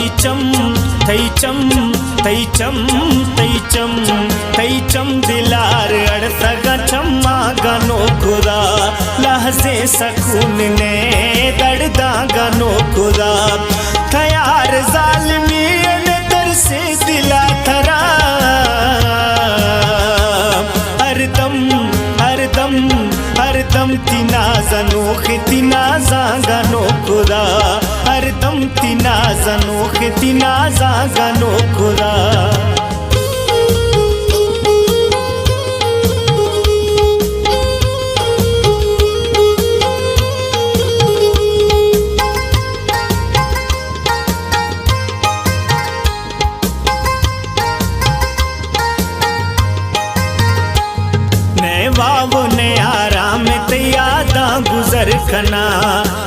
तैचम तैचम तैचम तैचम तैचम दिलार अड़सगा चम्मा गनो खुदा लहजे सकून ने दर्दा गनो खुदा थयार जालिमी ने तरसे दिला थरा हरदम हरदम हरदम तिना जनोख तिना जागनो खुदा हरदम तिना जनोख तिना जागनो खुदा वावो ने आराम तैयादा गुजर खना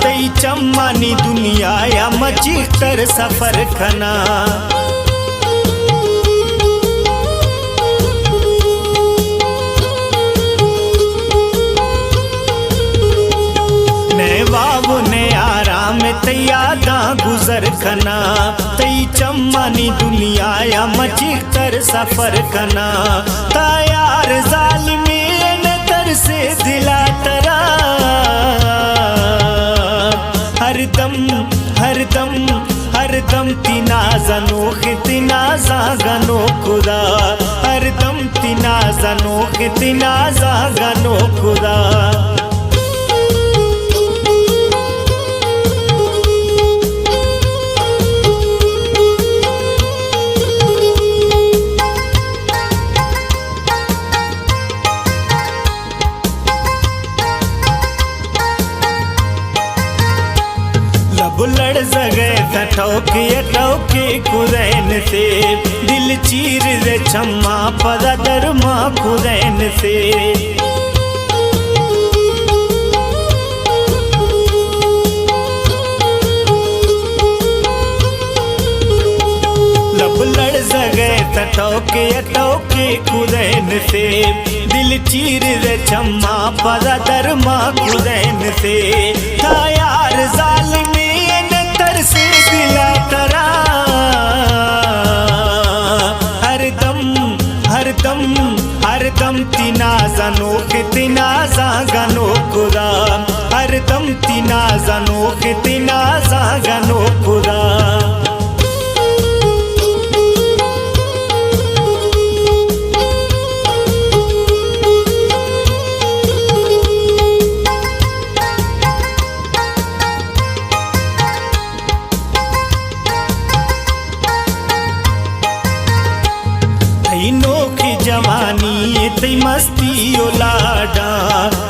तई चम्मानी दुनिया या मचितर सफर खना ने वावो ने आराम तैयादा गुजर खना तई चम्मानी दुनिया या मचितर सफर खना तयार जालिमी से दिला तरा हरदम हरदम हरदम तिना जनोख तिना जागनो खुदा हरदम तिना जनोख तिना जागनो खुदा बुलड़ जगे ठौके खुदैन से दिल चीर दे छम्मा पदा दरमा खुदैन से लड़ जगे ठौके खुदैन से दिल चीर दे छम्मा पदा दरमा खुदैन से था यार जालिमी से दिला तरा हरदम हरदम हरदम तिना जनोख तिना जागनो खुदा हरदम तिना जनोख तिना जागनो खुदा नोखी जवानी ते मस्ती ओलाडा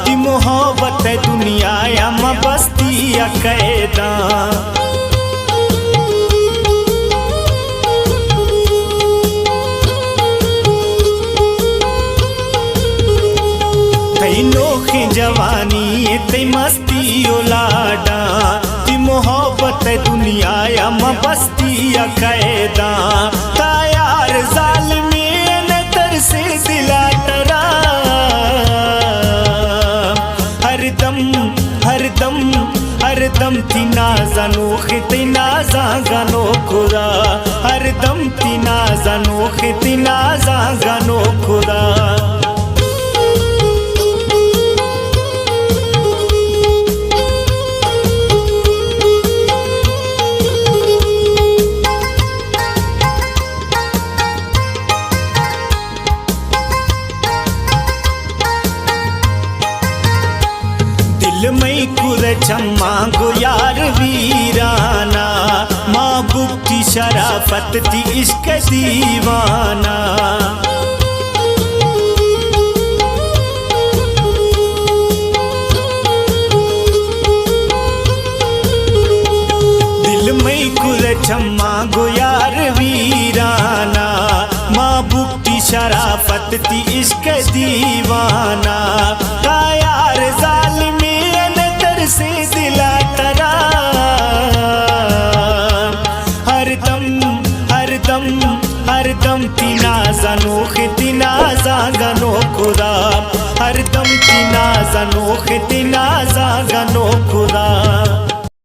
ती मोहब्बत दुनिया या मस्ती कैदा नोखी जवानी ते मस्ती ओलाडा ती मोहब्बत दुनिया या मस्ती कैदा तयार जालिमी से दिला तरा हरदम हरदम हरदम तिना जनोख तिना जागनो खुदा हरदम तिना जनोख तिना जागनो खुदा मई कुर छम्मा गो यार वीराना महबूब की शराफत थी इश्क दीवाना दिल मई कुर छम्मा गो यार वीराना महबूब की शराफत थी इश्क दीवाना तयार जालिमी से दिला तरा हरदम हरदम हरदम तिना जनोख तिना जागनो खुदा हरदम तिना जनोख तिना जागनो खुदा।